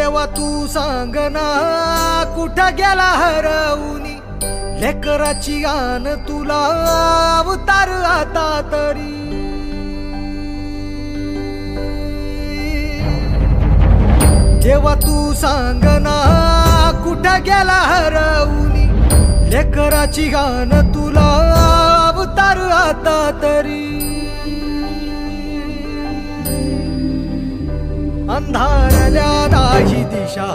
देवा तू सांग ना कुठं गेला हरवूनी लेकराची आन तुला अवतार आता तरी देवा तू सांग ना कुठं गेला हरवूनी लेकराची गान तुला अवतार आता तरी अंधारल्या दाही दिशा